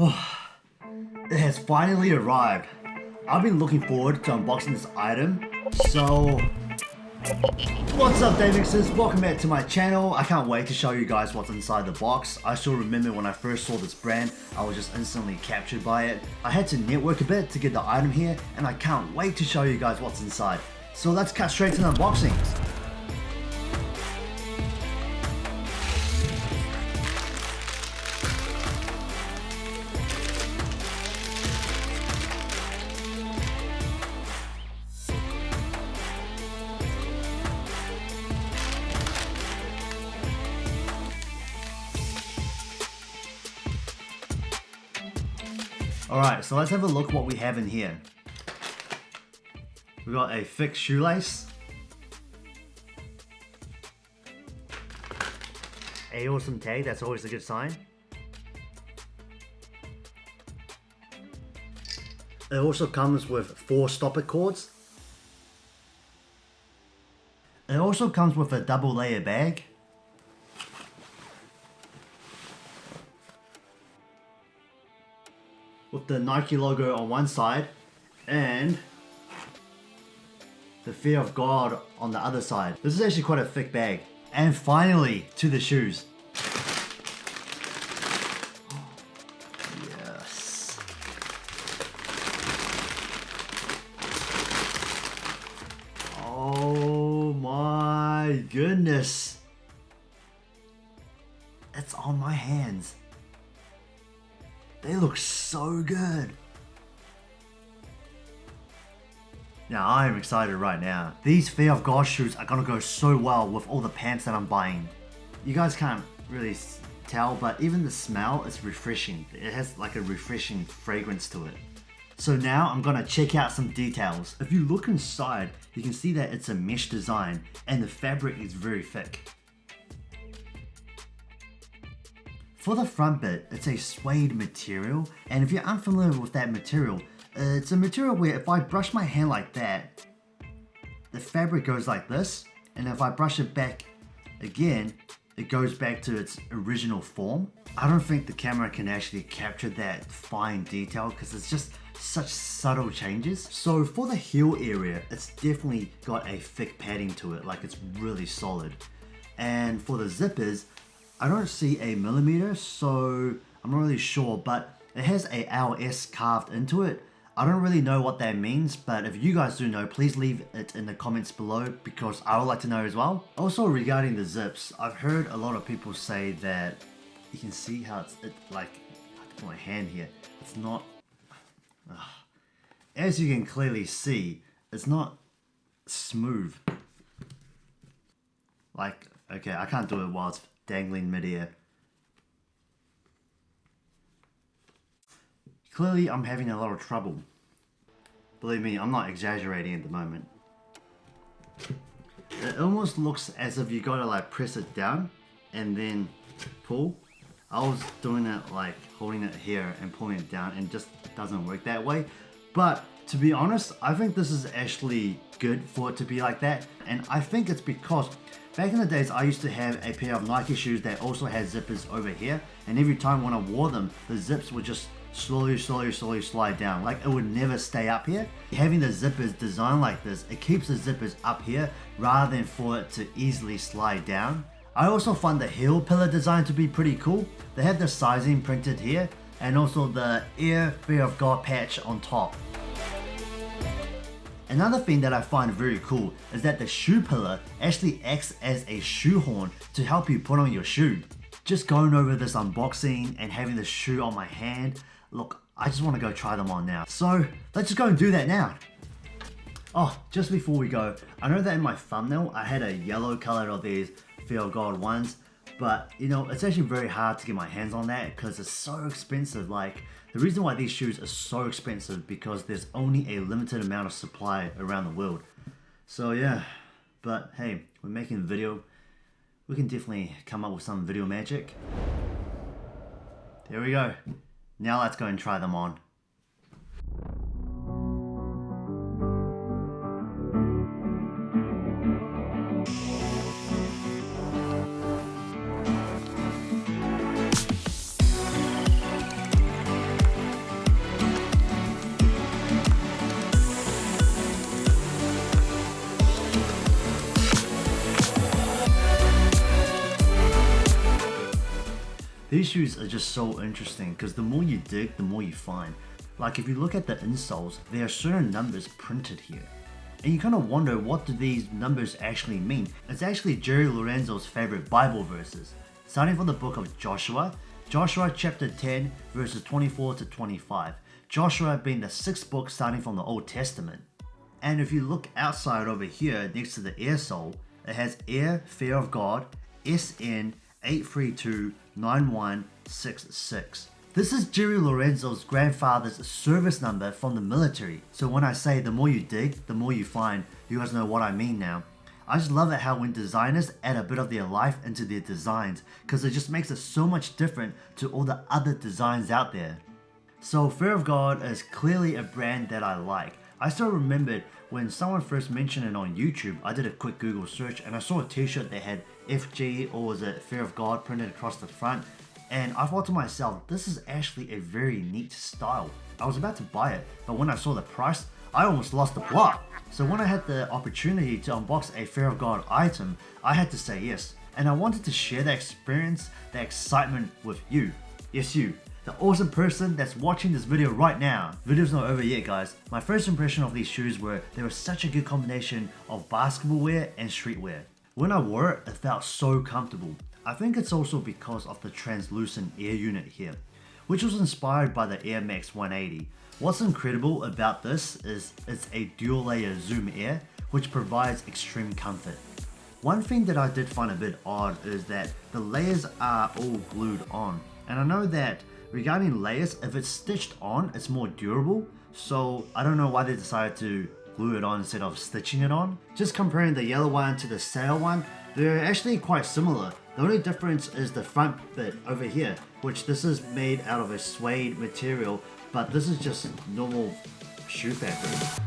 It has finally arrived. I've been looking forward to unboxing this item, so what's up DayMixers, welcome back to my channel. I can't wait to show you guys what's inside the box. I still remember when I first saw this brand, I was just instantly captured by it. I had to network a bit to get the item here, and I can't wait to show you guys what's inside. So let's cut straight to the unboxing. Alright, so let's have a look what we have in here. We got a fixed shoelace, a awesome tag, that's always a good sign. It also comes with 4 stopper cords. It also comes with a double layer bag. With the Nike logo on one side and the Fear of God on the other side. This is actually quite a thick bag. And finally, to the shoes. Yes. Oh my goodness. It's on my hands. They look so good. Now I am excited right now. These Fear of God shoes are gonna go so well with all the pants that I'm buying. You guys can't really tell, but even the smell is refreshing. It has like a refreshing fragrance to it. So now I'm gonna check out some details. If you look inside, you can see that it's a mesh design and the fabric is very thick. For the front bit, it's a suede material, and if you're unfamiliar with that material, it's a material where if I brush my hand like that, the fabric goes like this, and if I brush it back again, it goes back to its original form. I don't think the camera can actually capture that fine detail because it's just such subtle changes. So for the heel area, it's definitely got a thick padding to it, like it's really solid. And for the zippers, I don't see a millimeter, so I'm not really sure, but it has a LS carved into it. I don't really know what that means, but if you guys do know, please leave it in the comments below because I would like to know as well. Also regarding the zips, I've heard a lot of people say that you can see how it's like, I put my hand here, it's not, as you can clearly see, it's not smooth. Like, okay, I can't do it while it's dangling midair. Clearly I'm having a lot of trouble. Believe me, I'm not exaggerating at the moment. It almost looks as if you gotta like press it down and then pull. I was doing it like holding it here and pulling it down and it just doesn't work that way. But to be honest, I think this is actually good for it to be like that. And I think it's because back in the days, I used to have a pair of Nike shoes that also had zippers over here, and every time when I wore them, the zips would just slowly slide down. Like it would never stay up here. Having the zippers designed like this, it keeps the zippers up here rather than for it to easily slide down. I also find the heel pillar design to be pretty cool. They have the sizing printed here, and also the Air Fear of God patch on top. Another thing that I find very cool is that the shoe pillar actually acts as a shoe horn to help you put on your shoe. Just going over this unboxing and having the shoe on my hand, look, I just want to go try them on now. So let's just go and do that now. Oh, just before we go, I know that in my thumbnail I had a yellow color of these Fear of God ones, but you know, it's actually very hard to get my hands on that because it's so expensive. Like, the reason why these shoes are so expensive because there's only a limited amount of supply around the world. So yeah, but hey, we're making a video. We can definitely come up with some video magic. There we go. Now let's go and try them on. These shoes are just so interesting because the more you dig, the more you find. Like if you look at the insoles, there are certain numbers printed here. And you kind of wonder, what do these numbers actually mean? It's actually Jerry Lorenzo's favorite Bible verses. Starting from the book of Joshua, Joshua chapter 10 verses 24 to 25. Joshua being the 6th book starting from the Old Testament. And if you look outside over here next to the air sole, it has Air Fear of God SN 8329166. This is Jerry Lorenzo's grandfather's service number from the military. So when I say the more you dig, the more you find, you guys know what I mean now. I just love it how when designers add a bit of their life into their designs, because it just makes it so much different to all the other designs out there. So Fear of God is clearly a brand that I like. I still remembered when someone first mentioned it on YouTube. I did a quick Google search and I saw a t-shirt that had FG, or was it Fear of God, printed across the front. And I thought to myself, this is actually a very neat style. I was about to buy it, but when I saw the price, I almost lost the plot. So when I had the opportunity to unbox a Fear of God item, I had to say yes. And I wanted to share that experience, that excitement with you. Yes, you. The awesome person that's watching this video right now. Video's not over yet, guys. My first impression of these shoes were they were such a good combination of basketball wear and streetwear. When I wore it, it felt so comfortable. I think it's also because of the translucent air unit here, which was inspired by the Air Max 180. What's incredible about this is it's a dual layer zoom air, which provides extreme comfort. One thing that I did find a bit odd is that the layers are all glued on. And I know that regarding layers, if it's stitched on, it's more durable. So I don't know why they decided to glue it on instead of stitching it on. Just comparing the yellow one to the sail one, they're actually quite similar. The only difference is the front bit over here, which this is made out of a suede material, but this is just normal shoe fabric.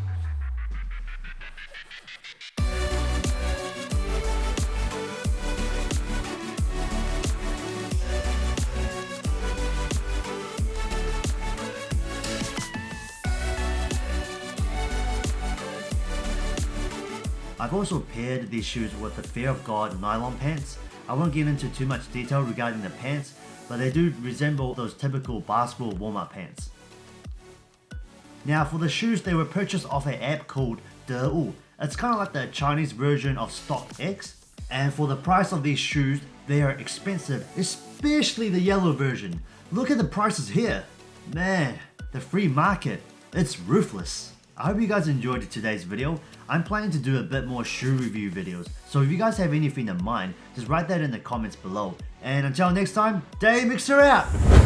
I've also paired these shoes with the Fear of God nylon pants. I won't get into too much detail regarding the pants, but they do resemble those typical basketball warm-up pants. Now for the shoes, they were purchased off an app called DayMixer. It's kind of like the Chinese version of StockX. And for the price of these shoes, they are expensive, especially the yellow version. Look at the prices here. Man, the free market, it's ruthless. I hope you guys enjoyed today's video. I'm planning to do a bit more shoe review videos, so if you guys have anything in mind, just write that in the comments below. And until next time, DayMixer out!